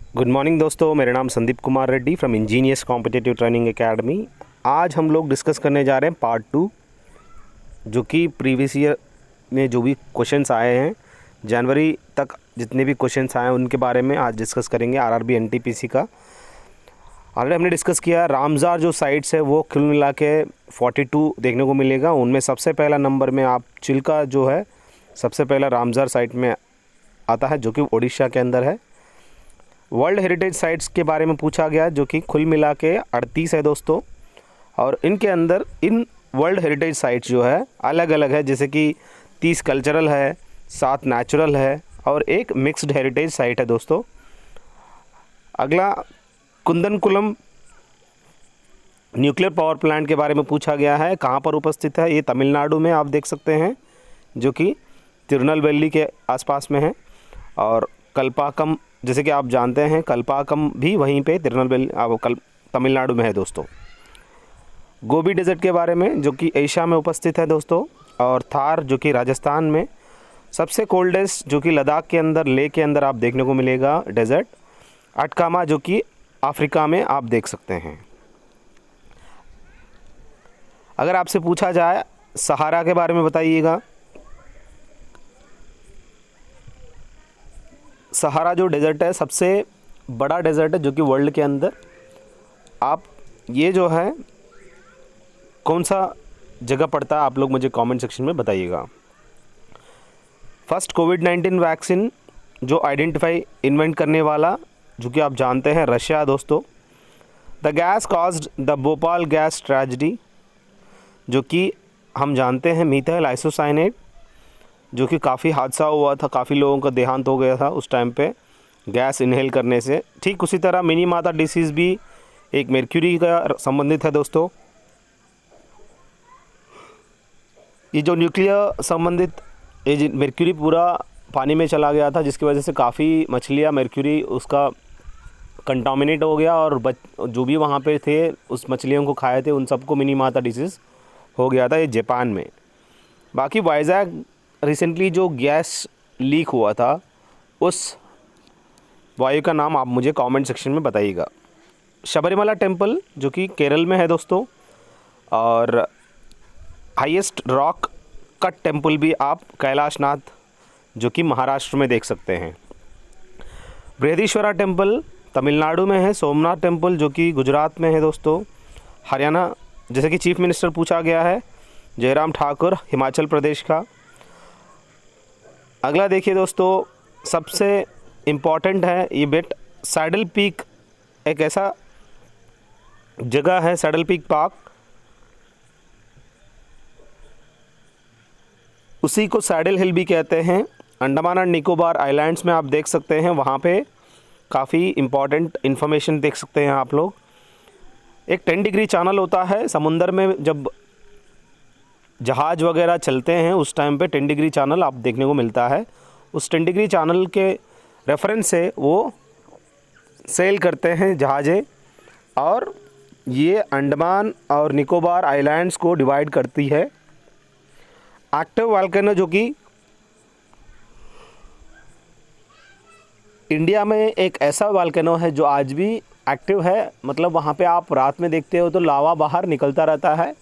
Good morning दोस्तों, मेरा नाम Sandeep Kumar Reddy from engineers competitive training academy. आज हम लोग डिस्कस करने जा रहे हैं पार्ट 2, जो कि प्रीवियस ईयर में जो भी क्वेश्चंस आए हैं, जनवरी तक जितने भी क्वेश्चंस आए हैं उनके बारे में आज डिस्कस करेंगे। आरआरबी एनटीपीसी का ऑलरेडी हमने डिस्कस किया। रामज़ार जो साइट्स है वो कुल मिला के 42 देखने को मिलेगा। उनमें सबसे पहला नंबर में आप चिल्का जो है सबसे पहला रामज़ार साइट में आता है, जो कि उड़ीसा के अंदर है। वर्ल्ड हेरिटेज साइट्स के बारे में पूछा गया, जो कि कुल मिला के 38 है दोस्तों। और इनके अंदर इन वर्ल्ड हेरिटेज साइट्स जो है अलग अलग है, जैसे कि 30 कल्चरल है, 7 नेचुरल है और एक मिक्स्ड हेरिटेज साइट है दोस्तों। अगला कुंदनकुलम न्यूक्लियर पावर प्लांट के बारे में पूछा गया है, कहाँ पर उपस्थित है। ये तमिलनाडु में आप देख सकते हैं, जो कि तिरुनेलवेली के आसपास में है। और कल्पाकम, जैसे कि आप जानते हैं, कल्पाकम भी वहीं पे तिरुनेलवेली तमिलनाडु में है दोस्तों। गोबी डेजर्ट के बारे में, जो कि एशिया में उपस्थित है दोस्तों। और थार, जो कि राजस्थान में। सबसे कोल्डेस्ट, जो कि लद्दाख के अंदर, लेह के अंदर आप देखने को मिलेगा डेजर्ट। अटकामा, जो कि अफ्रीका में आप देख सकते हैं। अगर आपसे पूछा जाए सहारा के बारे में बताइएगा। सहारा जो डेजर्ट है सबसे बड़ा डेजर्ट है, जो कि वर्ल्ड के अंदर। आप ये जो है कौन सा जगह पड़ता है, आप लोग मुझे कमेंट सेक्शन में बताइएगा। फर्स्ट कोविड-19 वैक्सीन जो आइडेंटिफाई इन्वेंट करने वाला, जो कि आप जानते हैं, रशिया दोस्तों। The gas caused the Bhopal gas tragedy, जो कि हम जानते हैं मीथाइल आइसोसाइनेट, जो कि काफ़ी हादसा हुआ था, काफ़ी लोगों का देहांत हो गया था उस टाइम पे गैस इनहेल करने से। ठीक उसी तरह मिनीमाता डिसीज़ भी एक मर्क्यूरी का संबंधित है दोस्तों। ये जो न्यूक्लियर संबंधित ये मर्क्यूरी पूरा पानी में चला गया था, जिसकी वजह से काफ़ी मछलियाँ मर्क्यूरी उसका कंटामिनेट हो गया, और जो भी वहाँ पे थे उस मछलियों को खाए थे उन सबको मिनीमाता डिसीज़ हो गया था, ये जापान में। बाकी वाइजैक रिसेंटली जो गैस लीक हुआ था, उस वायु का नाम आप मुझे कमेंट सेक्शन में बताइएगा। शबरीमला टेम्पल, जो कि केरल में है दोस्तों। और हाईएस्ट रॉक कट टेम्पल भी आप कैलाशनाथ, जो कि महाराष्ट्र में देख सकते हैं। बृहदीश्वरा टेम्पल तमिलनाडु में है। सोमनाथ टेम्पल, जो कि गुजरात में है दोस्तों। हरियाणा, जैसे कि चीफ मिनिस्टर पूछा गया है, जयराम ठाकुर, हिमाचल प्रदेश का। अगला देखिए दोस्तों, सबसे इम्पॉर्टेंट है ये बिट। सैडल पीक एक ऐसा जगह है, सैडल पीक पार्क, उसी को सैडल हिल भी कहते हैं। अंडमान एंड निकोबार आइलैंड्स में आप देख सकते हैं, वहाँ पे काफ़ी इम्पॉर्टेंट इन्फॉर्मेशन देख सकते हैं आप लोग। एक 10 डिग्री चैनल होता है समुंदर में, जब जहाज़ वगैरह चलते हैं उस टाइम पे 10 डिग्री चैनल आप देखने को मिलता है। उस 10 डिग्री चैनल के रेफरेंस से वो सेल करते हैं जहाज़ें, और ये अंडमान और निकोबार आइलैंड्स को डिवाइड करती है। एक्टिव वोल्केनो, जो कि इंडिया में एक ऐसा वोल्केनो है जो आज भी एक्टिव है, मतलब वहाँ पे आप रात में देखते हो तो लावा बाहर निकलता रहता है,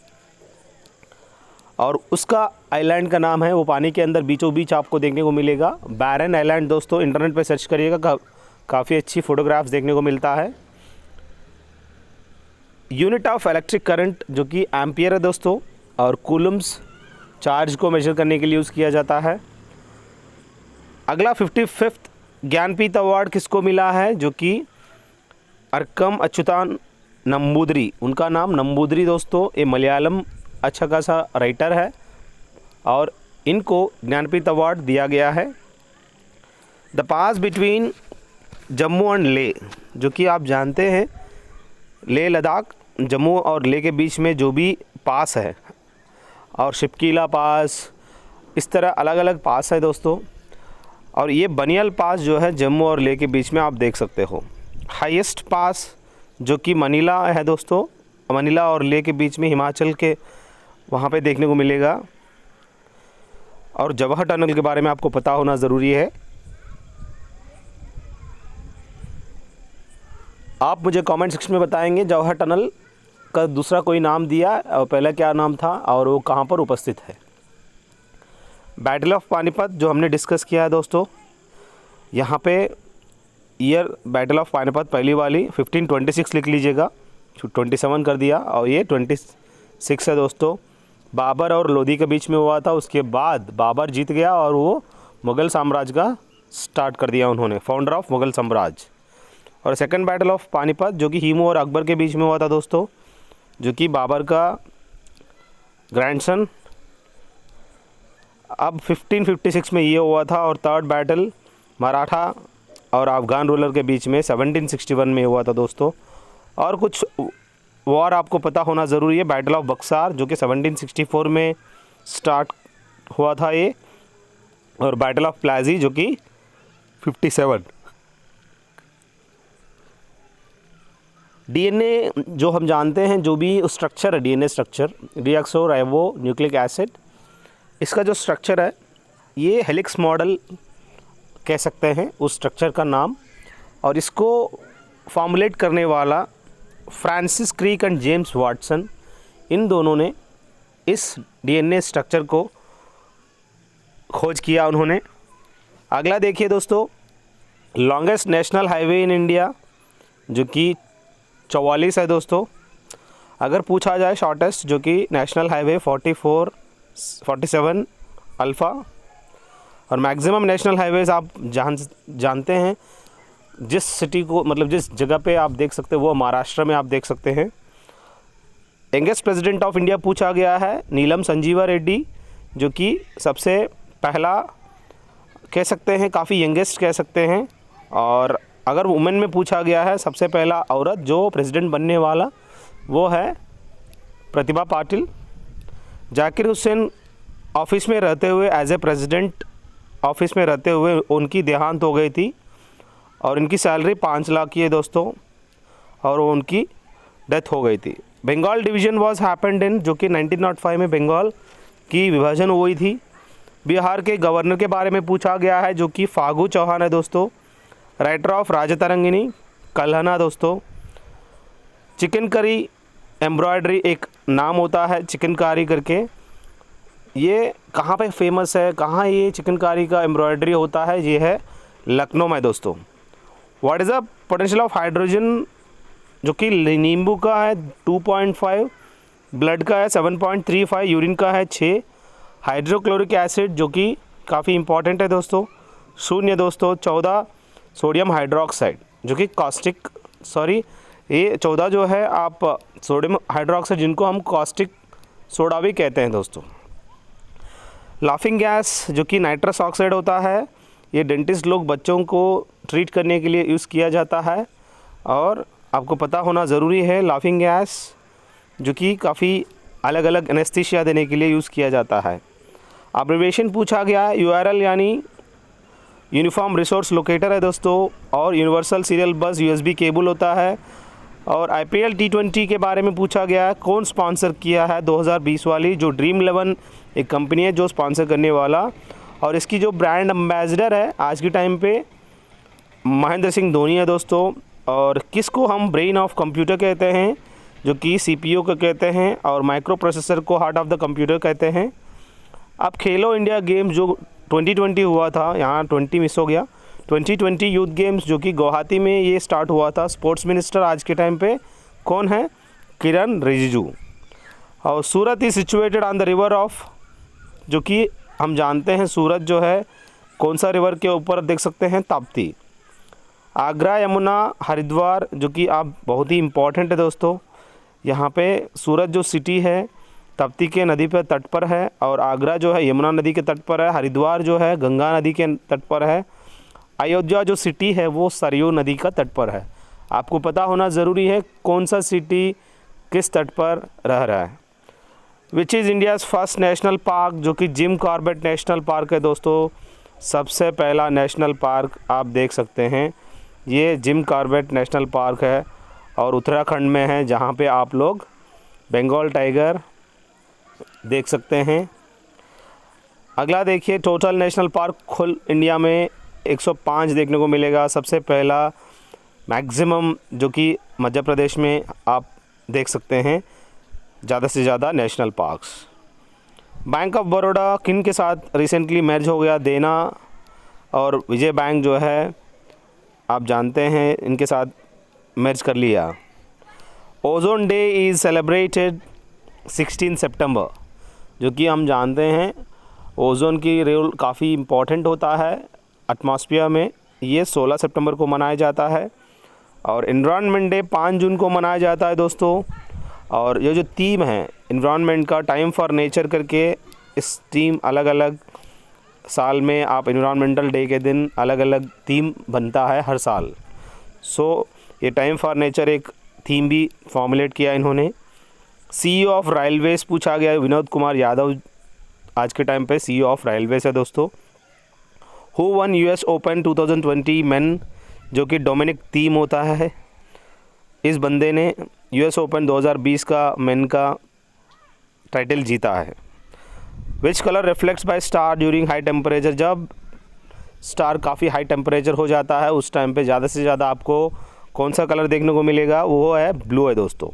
और उसका आइलैंड का नाम है, वो पानी के अंदर बीचों बीच आपको देखने को मिलेगा, बैरन आइलैंड दोस्तों। इंटरनेट पे सर्च करिएगा, काफ़ी अच्छी फ़ोटोग्राफ्स देखने को मिलता है। यूनिट ऑफ इलेक्ट्रिक करंट, जो कि एम्पियर है दोस्तों, और कूलम्स चार्ज को मेजर करने के लिए यूज़ किया जाता है। अगला 55th ज्ञानपीठ अवार्ड किसको मिला है, जो कि अरकम अच्युतान नंबूदरी, उनका नाम नंबूदरी दोस्तों। ये मलयालम अच्छा खासा राइटर है, और इनको ज्ञानपीठ अवार्ड दिया गया है। The pass between Jammu and ले, जो कि आप जानते हैं लेह लद्दाख, जम्मू और लेह के बीच में जो भी पास है, और शिपकीला पास, इस तरह अलग अलग पास है दोस्तों। और ये बनियल पास जो है जम्मू और लेह के बीच में आप देख सकते हो। हाईएस्ट पास, जो कि मनीला है दोस्तों, मनीला और लेह के बीच में हिमाचल के वहाँ पे देखने को मिलेगा। और जवाहर टनल के बारे में आपको पता होना ज़रूरी है। आप मुझे कमेंट सेक्शन में बताएंगे जवाहर टनल का दूसरा कोई नाम दिया और पहला क्या नाम था और वो कहाँ पर उपस्थित है। बैटल ऑफ पानीपत जो हमने डिस्कस किया है दोस्तों, यहाँ पे ईयर बैटल ऑफ पानीपत पहली वाली 1526 लिख लीजिएगा, 27 कर दिया और ये 26 है दोस्तों। बाबर और लोधी के बीच में हुआ था, उसके बाद बाबर जीत गया और वो मुग़ल साम्राज्य का स्टार्ट कर दिया उन्होंने, फाउंडर ऑफ मुग़ल साम्राज्य। और सेकंड बैटल ऑफ पानीपत जो कि हीमू और अकबर के बीच में हुआ था दोस्तों, जो कि बाबर का ग्रैंडसन। अब 1556 में ये हुआ था। और थर्ड बैटल मराठा और अफ़गान रूलर के बीच में 1761 में हुआ था दोस्तों। और कुछ वॉर आपको पता होना ज़रूरी है। बैटल ऑफ बक्सार जो कि 1764 में स्टार्ट हुआ था ये, और बैटल ऑफ प्लाजी जो कि 57। डीएनए जो हम जानते हैं, जो भी स्ट्रक्चर है DNA structure, deoxyribonucleic acid, इसका जो स्ट्रक्चर है ये हेलिक्स मॉडल कह सकते हैं उस स्ट्रक्चर का नाम। और इसको फॉर्मुलेट करने वाला Francis Crick and James Watson, इन दोनों ने इस डीएनए स्ट्रक्चर को खोज किया उन्होंने। अगला देखिए दोस्तों, longest national highway in India जो कि 44 है दोस्तों। अगर पूछा जाए शॉर्टेस्ट जो कि नेशनल हाईवे 47 अल्फ़ा। और मैक्सिमम नेशनल हाईवेज़ आप जानते हैं, जिस सिटी को मतलब जिस जगह पे आप देख सकते हैं वो महाराष्ट्र में आप देख सकते हैं। यंगेस्ट प्रेसिडेंट ऑफ इंडिया पूछा गया है नीलम संजीवा रेड्डी, जो कि सबसे पहला कह सकते हैं, काफ़ी यंगेस्ट कह सकते हैं। और अगर वुमेन में पूछा गया है सबसे पहला औरत जो प्रेसिडेंट बनने वाला, वो है प्रतिभा पाटिल। जाकिर हुसैन ऑफिस में रहते हुए, एज ए प्रेसिडेंट ऑफिस में रहते हुए उनकी देहांत हो गई थी और इनकी सैलरी 5 लाख की है दोस्तों, और उनकी डेथ हो गई थी। Bengal division was happened in, जो कि 1905 में बंगाल की विभाजन हुई थी। बिहार के गवर्नर के बारे में पूछा गया है जो कि फागू चौहान है दोस्तों। राइटर ऑफ राजतरंगिनी कल्हना दोस्तों। चिकन करी एम्ब्रॉयडरी एक नाम होता है चिकनकारी करके, ये कहाँ पे फेमस है, कहाँ ये चिकनकारी का एम्ब्रॉयडरी होता है, ये है लखनऊ में दोस्तों। What is the potential of hydrogen जो कि नींबू का है 2.5, ब्लड का है 7.35, यूरिन का है 6, हाइड्रोक्लोरिक एसिड जो कि काफ़ी इंपॉर्टेंट है दोस्तों 0 दोस्तों। 14 सोडियम हाइड्रोक्साइड जो कि कॉस्टिक, सॉरी ये 14 जो है आप सोडियम हाइड्रोक्साइड जिनको हम कॉस्टिक सोडा भी कहते हैं दोस्तों। लाफिंग गैस जो कि नाइट्रस ऑक्साइड होता है, ये डेंटिस्ट लोग बच्चों को ट्रीट करने के लिए यूज़ किया जाता है और आपको पता होना ज़रूरी है। लाफिंग गैस जो कि काफ़ी अलग अलग एनेस्थीसिया देने के लिए यूज़ किया जाता है। अब्रिविएशन पूछा गया है, यूआरएल यानी यूनिफॉर्म रिसोर्स लोकेटर है दोस्तों, और यूनिवर्सल सीरियल बस यूएसबी केबल होता है। और आईपीएल T20 के बारे में पूछा गया है, कौन स्पॉन्सर किया है 2020 वाली, जो ड्रीम 11 एक कंपनी है जो स्पॉन्सर करने वाला, और इसकी जो ब्रांड एम्बेसडर है आज के टाइम पे महेंद्र सिंह धोनी है दोस्तों। और किसको हम ब्रेन ऑफ कंप्यूटर कहते हैं, जो कि CPU को कहते हैं, और माइक्रो प्रोसेसर को हार्ट ऑफ द कंप्यूटर कहते हैं। अब खेलो इंडिया गेम जो 2020 हुआ था, यहाँ 20 मिस हो गया, 2020 यूथ गेम्स जो कि गुवाहाटी में ये स्टार्ट हुआ था। स्पोर्ट्स मिनिस्टर आज के टाइम पे कौन है, किरण रिजिजू। और Surat is situated on the river of, जो कि हम जानते हैं सूरत जो है कौन सा रिवर के ऊपर देख सकते हैं, ताप्ती। आगरा, यमुना, हरिद्वार जो कि आप बहुत ही इम्पॉर्टेंट है दोस्तों। यहाँ पे सूरत जो सिटी है ताप्ती के नदी पर तट पर है, और आगरा जो है यमुना नदी के तट पर है, हरिद्वार जो है गंगा नदी के तट पर है, अयोध्या जो सिटी है वो सरयू नदी का तट पर है। आपको पता होना ज़रूरी है कौन सा सिटी किस तट पर रह रहा है। Which is India's first national park, जो कि जिम कॉर्बेट नेशनल पार्क है दोस्तों। सबसे पहला नेशनल पार्क आप देख सकते हैं, ये जिम कॉर्बेट नेशनल पार्क है और उत्तराखंड में है, जहाँ पे आप लोग बंगाल टाइगर देख सकते हैं। अगला देखिए, टोटल नेशनल पार्क कुल इंडिया में 105 देखने को मिलेगा। सबसे पहला मैक्सिमम जो कि मध्य प्रदेश में आप देख सकते हैं ज़्यादा से ज़्यादा national parks. Bank of Baroda किन के साथ रिसेंटली मर्ज हो गया? देना और विजय बैंक जो है आप जानते हैं इनके साथ मर्ज कर लिया। ओजोन डे इज़ सेलिब्रेटेड 16 सितंबर, जो कि हम जानते हैं ओजोन की रोल काफ़ी इम्पॉर्टेंट होता है एटमॉस्फेयर में, ये 16 सितंबर को मनाया जाता है। और एनवायरनमेंट डे 5 जून को मनाया जाता है दोस्तों। और ये जो थीम है एनवायरनमेंट का, टाइम फॉर नेचर करके, इस थीम अलग अलग साल में आप एनवायरनमेंटल डे के दिन अलग अलग थीम बनता है हर साल। ये टाइम फॉर नेचर एक थीम भी फॉर्मुलेट किया इन्होंने। CEO ऑफ रेलवेज पूछा गया है, विनोद कुमार यादव आज के टाइम पे CEO ऑफ रेलवेज है दोस्तों। Who one US open 2020 main, जो कि डोमिनिक थीम होता है, इस बंदे ने US ओपन 2020 का मेन का टाइटल जीता है। Which colour reflects by star during high temperature? जब स्टार काफ़ी हाई टेम्परेचर हो जाता है उस टाइम पे ज़्यादा से ज़्यादा आपको कौन सा कलर देखने को मिलेगा? वो है ब्लू है दोस्तों।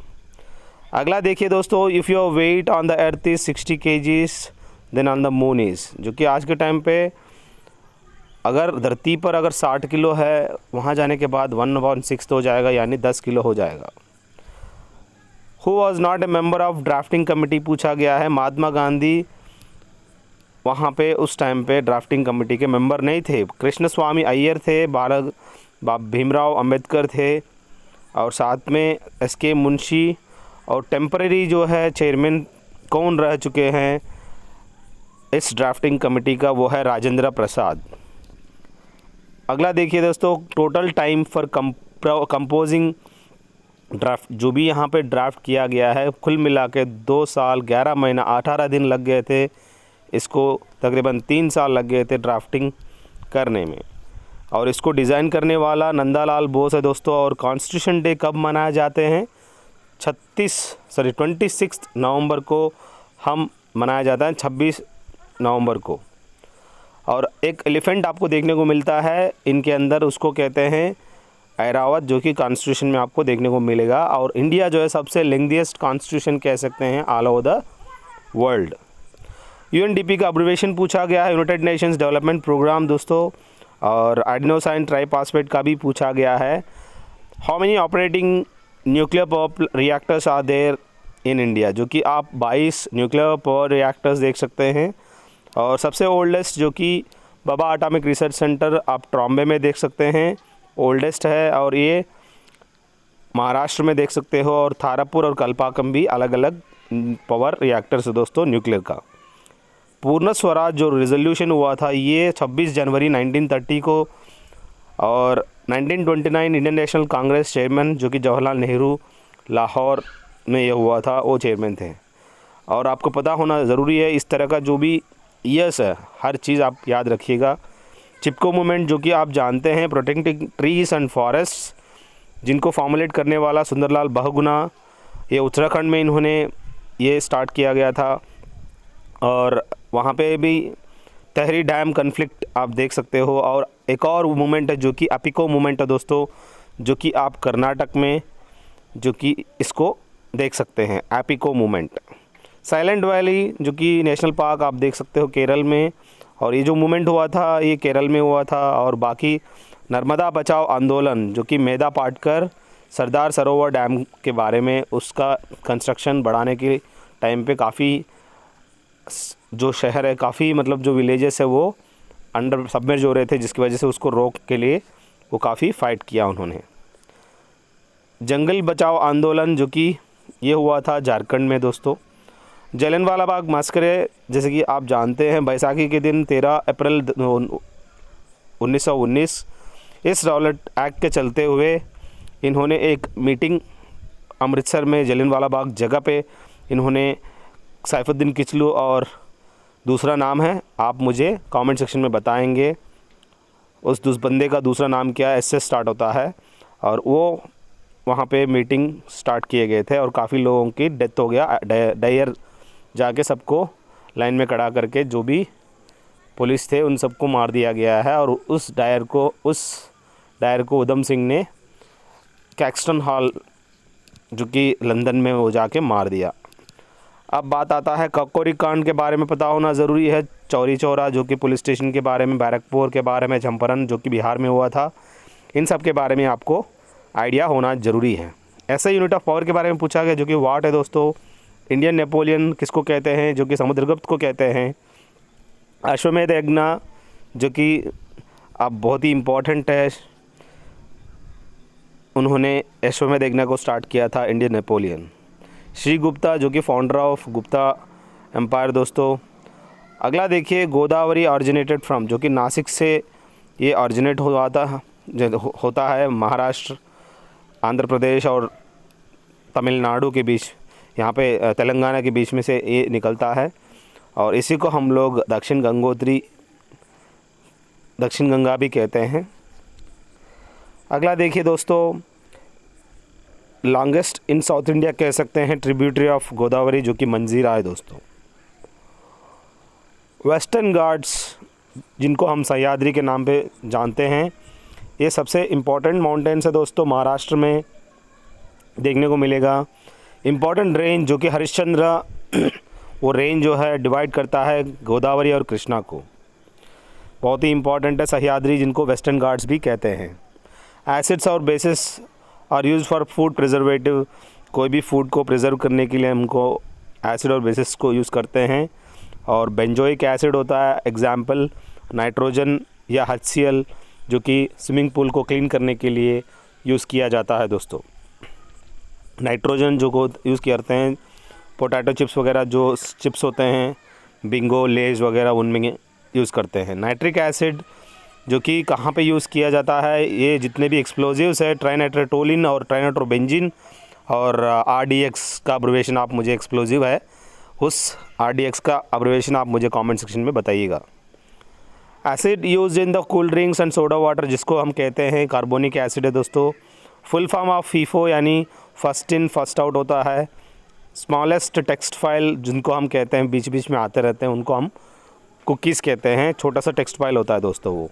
अगला देखिए दोस्तों, if your weight on the earth is 60 kgs then on the moon is, जो कि आज के टाइम पे अगर धरती पर अगर 60 किलो है, वहाँ जाने के बाद 1/6 हो जाएगा, यानी 10 किलो हो जाएगा। Who was not a member of drafting committee पूछा गया है। महात्मा गांधी वहाँ पे उस टाइम पे ड्राफ्टिंग कमेटी के मेंबर नहीं थे। कृष्ण स्वामी अय्यर थे, भीमराव अंबेडकर थे, और साथ में SK मुंशी। और टेम्परेरी जो है चेयरमैन कौन रह चुके हैं इस ड्राफ्टिंग कमेटी का? वो है राजेंद्र प्रसाद। अगला देखिए दोस्तों, total time for composing draft, जो भी यहाँ पे ड्राफ्ट किया गया है, कुल मिला के 2 साल 11 महीना 18 दिन लग गए थे इसको, तकरीबन 3 साल लग गए थे ड्राफ्टिंग करने में। और इसको डिज़ाइन करने वाला नंदालाल बोस है दोस्तों। और कॉन्स्टिट्यूशन डे कब मनाए जाते हैं? 26 नवंबर को हम मनाया जाता है, 26 नवंबर को। और एक एलिफेंट आपको देखने को मिलता है इनके अंदर, उसको कहते हैं ऐरावत, जो कि कॉन्स्टिट्यूशन में आपको देखने को मिलेगा। और इंडिया जो है सबसे लेंथीएस्ट कॉन्स्टिट्यूशन कह सकते हैं all over the world. UNDP का अब्रिविएशन पूछा गया है, यूनाइटेड नेशंस डेवलपमेंट प्रोग्राम दोस्तों। और एडेनोसाइन ट्राइफॉस्फेट का भी पूछा गया है। How many operating nuclear power reactors are there in India, जो कि आप 22 न्यूक्लियर पावर रिएक्टर्स देख सकते हैं। और सबसे ओल्डेस्ट जो कि बाबा एटॉमिक रिसर्च सेंटर आप ट्रॉम्बे में देख सकते हैं, ओल्डेस्ट है। और ये महाराष्ट्र में देख सकते हो। और थारापुर और कल्पाकम भी अलग अलग पावर रिएक्टर्स है दोस्तों न्यूक्लियर का। पूर्ण स्वराज जो रिजोल्यूशन हुआ था ये 26 जनवरी 1930 को। और 1929 इंडियन नेशनल कांग्रेस चेयरमैन, जो कि जवाहरलाल नेहरू लाहौर में ये हुआ था, वो चेयरमैन थे। और आपको पता होना ज़रूरी है इस तरह का जो भी ईयर्स है, हर चीज़ आप याद रखिएगा। चिपको मूवमेंट, जो कि आप जानते हैं प्रोटेक्टिंग ट्रीज एंड फॉरेस्ट, जिनको फॉर्मुलेट करने वाला सुंदरलाल बहुगुणा, ये उत्तराखंड में इन्होंने ये स्टार्ट किया गया था। और वहाँ पे भी तहरी डैम कन्फ्लिक्ट आप देख सकते हो। और एक और मूवमेंट है जो कि एपिको मूवमेंट है दोस्तों, जो कि आप कर्नाटक में जो कि इसको देख सकते हैं, एपिको मूवमेंट। साइलेंट वैली जो कि नेशनल पार्क आप देख सकते हो केरल में। और ये जो मूवमेंट हुआ था ये केरल में हुआ था। और बाकी नर्मदा बचाओ आंदोलन, जो कि मेधा पाटकर सरदार सरोवर डैम के बारे में, उसका कंस्ट्रक्शन बढ़ाने के टाइम पे काफ़ी जो शहर है, काफ़ी मतलब जो विलेजेस है वो अंडर सबमर्ज हो रहे थे, जिसकी वजह से उसको रोक के लिए वो काफ़ी फ़ाइट किया उन्होंने। जंगल बचाओ आंदोलन जो कि ये हुआ था झारखंड में दोस्तों। जलियांवाला बाग मैसेकर, जैसे कि आप जानते हैं बैसाखी के दिन 13 अप्रैल 1919 इस रॉलेट एक्ट के चलते हुए इन्होंने एक मीटिंग अमृतसर में जलियांवाला बाग जगह पे इन्होंने सैफुद्दीन किचलू, और दूसरा नाम है आप मुझे कमेंट सेक्शन में बताएंगे उस बंदे का दूसरा नाम क्या है, इससे स्टार्ट होता है। और वो वहाँ पे मीटिंग स्टार्ट किए गए थे और काफ़ी लोगों की डेथ हो गया। डायर जाके सबको लाइन में खड़ा करके जो भी पुलिस थे उन सबको मार दिया गया है। और उस डायर को उधम सिंह ने कैक्सटन हॉल जो कि लंदन में वो जाके मार दिया। अब बात आता है ककोरी कांड के बारे में पता होना ज़रूरी है। चौरी चौरा जो कि पुलिस स्टेशन के बारे में, बैरकपुर के बारे में, चंपारण जो कि बिहार में हुआ था, इन सब के बारे में आपको आइडिया होना ज़रूरी है। ऐसा यूनिट ऑफ पावर के बारे में पूछा गया जो कि वाट है दोस्तों। इंडियन नेपोलियन किसको कहते हैं, जो कि समुद्रगुप्त को कहते हैं। अश्वमेध यज्ञ जो कि अब बहुत ही इम्पोर्टेंट है, उन्होंने अश्वमेध यज्ञ को स्टार्ट किया था इंडियन नेपोलियन। श्री गुप्ता जो कि फाउंडर ऑफ गुप्ता एम्पायर दोस्तों। अगला देखिए, गोदावरी ऑरिजिनेटेड फ्रॉम, जो कि नासिक से ये ऑरिजिनेट होता है महाराष्ट्र, आंध्र प्रदेश और तमिलनाडु के बीच, यहाँ पे तेलंगाना के बीच में से ये निकलता है और इसी को हम लोग दक्षिण गंगा भी कहते हैं। अगला देखिए दोस्तों, लॉन्गेस्ट इन साउथ इंडिया कह सकते हैं ट्रिब्यूटरी ऑफ गोदावरी जो कि मंजीरा है दोस्तों। वेस्टर्न घाट्स जिनको हम सह्याद्री के नाम पे जानते हैं, ये सबसे इम्पॉर्टेंट माउंटेन्स है दोस्तों, महाराष्ट्र में देखने को मिलेगा। इम्पॉर्टेंट रेंज जो कि हरिश्चंद्र वो रेंज जो है डिवाइड करता है गोदावरी और कृष्णा को, बहुत ही इम्पॉर्टेंट है सह्याद्री जिनको वेस्टर्न घाट्स भी कहते हैं। एसिड्स और basis are use for food preservative, कोई भी फूड को प्रिजर्व करने के लिए हमको एसिड और बेसिस को यूज़ करते हैं। और बेंजोइक एसिड होता है एग्जाम्पल, नाइट्रोजन या HCl जो कि स्विमिंग पूल को क्लीन करने के लिए यूज़ किया जाता है दोस्तों। नाइट्रोजन जो को यूज़ करते हैं पोटैटो चिप्स वगैरह, जो चिप्स होते हैं बिंगो लेज वगैरह, उनमें यूज़ करते हैं। नाइट्रिक एसिड जो कि कहाँ पे यूज़ किया जाता है, ये जितने भी एक्सप्लोजिव्स है ट्राइनाइट्रोटोलिन और ट्राइनाइट्रोबेंजीन और RDX का अब्रिविएशन आप मुझे, एक्सप्लोजिव है उस RDX का अब्रिविएशन आप मुझे कमेंट सेक्शन में बताइएगा। Acid used in the cold drinks and soda water जिसको हम कहते हैं कार्बोनिक एसिड है दोस्तों। फुल फॉर्म ऑफ फीफो यानी फर्स्ट इन फर्स्ट आउट होता है। स्मॉलेस्ट टेक्स्ट फाइल जिनको हम कहते हैं, बीच बीच में आते रहते हैं, उनको हम कुकीज़ कहते हैं, छोटा सा टेक्स्ट फाइल होता है दोस्तों वो।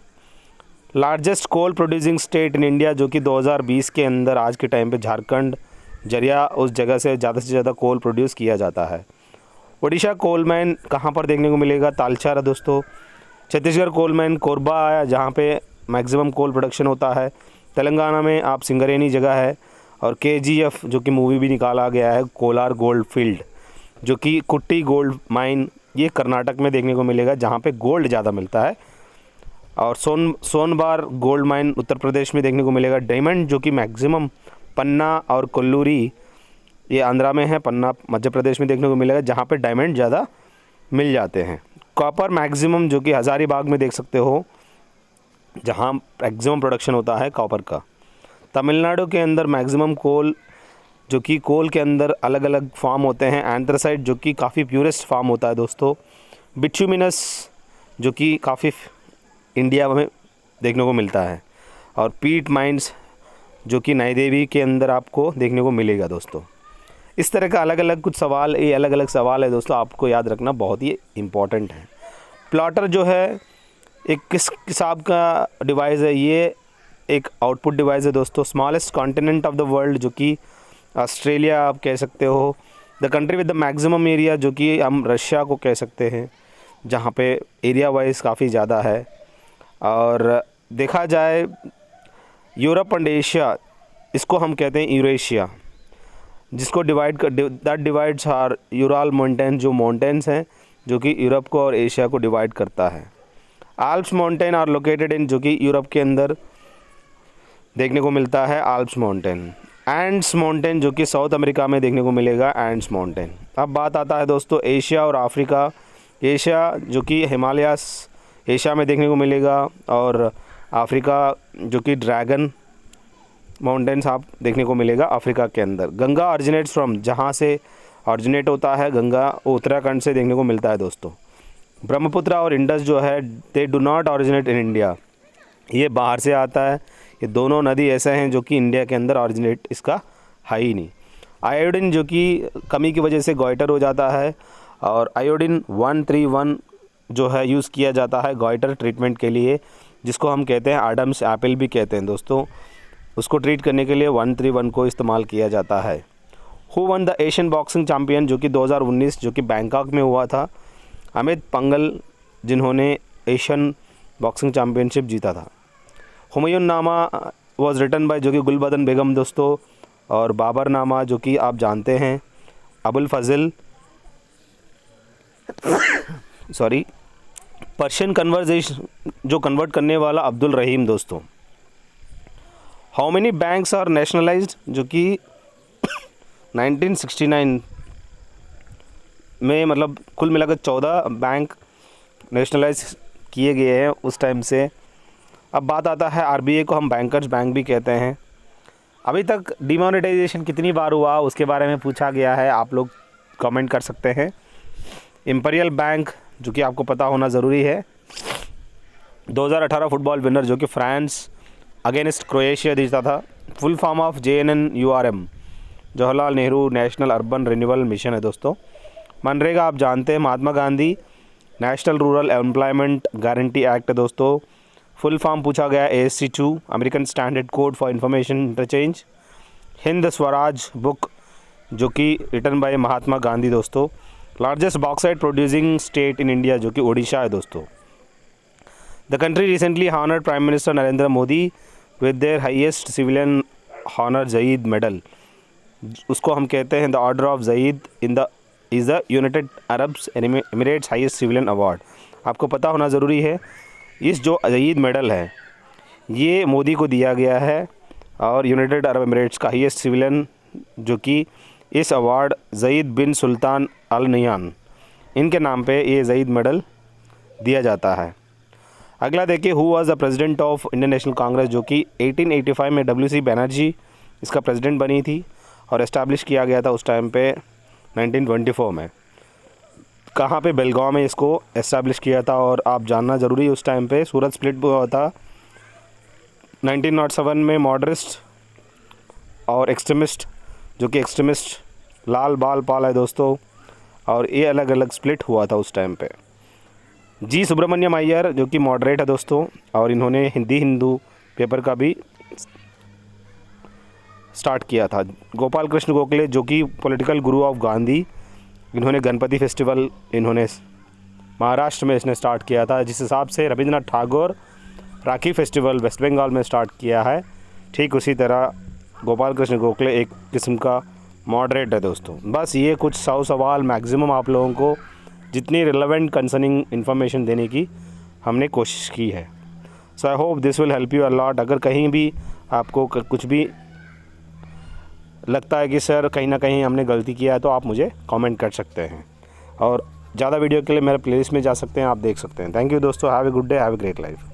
Largest coal producing state in India जो कि 2020 के अंदर आज के टाइम पे झारखंड जरिया उस जगह से ज़्यादा कोल प्रोड्यूस किया जाता है। ओडिशा कोल माइन कहाँ पर देखने को मिलेगा, तालचार दोस्तों। छत्तीसगढ़ कोल माइन कोरबा है जहाँ पे मैक्सिमम कोल प्रोडक्शन होता है। तेलंगाना में आप सिंगरेनी जगह है। और KGF जो कि मूवी भी निकाला गया है, कोलार गोल्ड फील्ड जो कि कुट्टी गोल्ड माइन, ये कर्नाटक में देखने को मिलेगा जहाँ पे गोल्ड ज़्यादा मिलता है। और सोनबार गोल्ड माइन उत्तर प्रदेश में देखने को मिलेगा। डायमंड जो कि मैक्सिमम पन्ना और कोल्लूरी, ये आंध्रा में है, पन्ना मध्य प्रदेश में देखने को मिलेगा जहाँ पे डायमंड ज़्यादा मिल जाते हैं। कॉपर मैक्सिमम जो कि हज़ारीबाग में देख सकते हो जहाँ मैक्सिमम प्रोडक्शन होता है कॉपर का। तमिलनाडु के अंदर मैक्सिमम कोल जो कि कोल के अंदर अलग अलग फार्म होते हैं। एंथ्रासाइट जो कि काफ़ी प्योरेस्ट फार्म होता है दोस्तों। बिटुमिनस जो कि काफ़ी इंडिया में देखने को मिलता है। और पीट माइंस जो कि नई देवी के अंदर आपको देखने को मिलेगा दोस्तों। इस तरह का अलग अलग कुछ सवाल, ये अलग अलग सवाल है दोस्तों, आपको याद रखना बहुत ही इम्पॉर्टेंट है। प्लॉटर जो है एक किस हिसाब का डिवाइस है, ये एक आउटपुट डिवाइस है दोस्तों। Smallest continent of the world जो कि ऑस्ट्रेलिया आप कह सकते हो। The country with the maximum area जो कि हम रशिया को कह सकते हैं, जहाँ पे एरिया वाइज काफ़ी ज़्यादा है। और देखा जाए यूरोप एंड एशिया, इसको हम कहते हैं यूरेशिया, जिसको that divides are Ural mountain, जो माउंटेन्स हैं जो कि यूरोप को और एशिया को डिवाइड करता है। Alps mountain are located in, जो कि यूरोप के अंदर देखने को मिलता है आल्प्स माउंटेन। एंड्स माउंटेन जो कि साउथ अमेरिका में देखने को मिलेगा एंड्स माउंटेन। अब बात आता है दोस्तों एशिया और अफ्रीका। एशिया जो कि हिमालयास एशिया में देखने को मिलेगा और अफ्रीका जो कि ड्रैगन माउंटेन्स आप देखने को मिलेगा अफ्रीका के अंदर। गंगा ऑरिजिनेट्स फ्रॉम, जहाँ से ऑरिजिनेट होता है गंगा, वो उत्तराखंड से देखने को मिलता है दोस्तों। ब्रह्मपुत्र और इंडस जो है they do not originate in India, ये बाहर से आता है। ये दोनों नदी ऐसे हैं जो कि इंडिया के अंदर ऑरिजिनेट इसका है ही नहीं। आयोडीन जो कि कमी की वजह से गॉइटर हो जाता है और आयोडीन 131 जो है यूज़ किया जाता है गॉइटर ट्रीटमेंट के लिए, जिसको हम कहते हैं एडम्स एप्पल भी कहते हैं दोस्तों। उसको ट्रीट करने के लिए 131 को इस्तेमाल किया जाता है। Who one the Asian boxing champion, जो कि 2019 जो कि बैंकॉक में हुआ था, अमित पंगल, जिन्होंने एशियन बॉक्सिंग चैम्पियनशिप जीता था। हुमायूं नामा वॉज रिटन बाय, जो कि गुलबदन बेगम दोस्तों, और बाबर नामा जो कि आप जानते हैं अबुल फजल पर्शियन कन्वर्जेशन जो कन्वर्ट करने वाला अब्दुल रहीम दोस्तों। How many banks are nationalized, जो कि 1969 में, मतलब कुल मिलाकर 14 बैंक नेशनलाइज किए गए हैं उस टाइम से। अब बात आता है आरबीआई को हम बैंकर्स बैंक भी कहते हैं। अभी तक डिमोनेटाइजेशन कितनी बार हुआ उसके बारे में पूछा गया है, आप लोग कमेंट कर सकते हैं। इंपीरियल बैंक, जो कि आपको पता होना ज़रूरी है, 2018 फुटबॉल विनर, जो कि फ्रांस अगेंस्ट क्रोएशिया जीता था। Full form of JNNURM, Jawaharlal Nehru national urban renewal mission है दोस्तों। मनरेगा आप जानते हैं, Mahatma Gandhi national rural employment guarantee act है दोस्तों। फुल फॉर्म पूछा गया ASC2, American standard code for information interchange. Hind Swaraj book, जो कि रिटन बाय महात्मा गांधी दोस्तों। Largest bauxite producing state in India, जो कि ओडिशा है दोस्तों। The country recently honoured prime minister Narendra Modi with their highest civilian honour Zayed medal, उसको हम कहते हैं the order of Zayed is the United Arab Emirates highest civilian award. आपको पता होना ज़रूरी है, इस जो जयीद मेडल है ये मोदी को दिया गया है, और यूनाइटेड अरब एमिरेट्स का हाईएस्ट सिविलियन, जो कि इस अवार्ड जयीद बिन सुल्तान अल नयान, इनके नाम पे ये जयीद मेडल दिया जाता है। अगला देखिए, who was the president of Indian national Congress, जो कि 1885 में WC बनर्जी इसका प्रेसिडेंट बनी थी, और इस्टेब्लिश किया गया था उस टाइम पे 1924 में। कहाँ पे? बेलगांव में इसको इस्टेब्लिश किया था। और आप जानना ज़रूरी है, उस टाइम पे सूरत स्प्लिट हुआ था 1907 में। मॉडरिस्ट और एक्सट्रीमिस्ट, जो कि एक्सट्रीमिस्ट लाल बाल पाल है दोस्तों, और ये अलग अलग स्प्लिट हुआ था उस टाइम पे। जी सुब्रमण्यम अय्यर, जो कि मॉडरेट है दोस्तों, और इन्होंने हिंदी हिंदू पेपर का भी स्टार्ट किया था। गोपाल कृष्ण गोखले, जो कि पॉलिटिकल गुरु ऑफ गांधी, इन्होंने गणपति फेस्टिवल इन्होंने महाराष्ट्र में इसने स्टार्ट किया था। जिस हिसाब से रविंद्रनाथ ठाकुर राखी फेस्टिवल वेस्ट बंगाल में स्टार्ट किया है, ठीक उसी तरह गोपाल कृष्ण गोखले एक किस्म का मॉडरेट है दोस्तों। बस ये कुछ 100 सवाल मैक्सिमम आप लोगों को जितनी रिलेवेंट कंसर्निंग इन्फॉर्मेशन देने की हमने कोशिश की है। So I hope this will help you a lot. अगर कहीं भी आपको कुछ भी लगता है कि सर कहीं ना कहीं हमने गलती किया है, तो आप मुझे कमेंट कर सकते हैं, और ज़्यादा वीडियो के लिए मेरे प्लेलिस्ट में जा सकते हैं, आप देख सकते हैं। थैंक यू दोस्तों, have a good day, have a great life.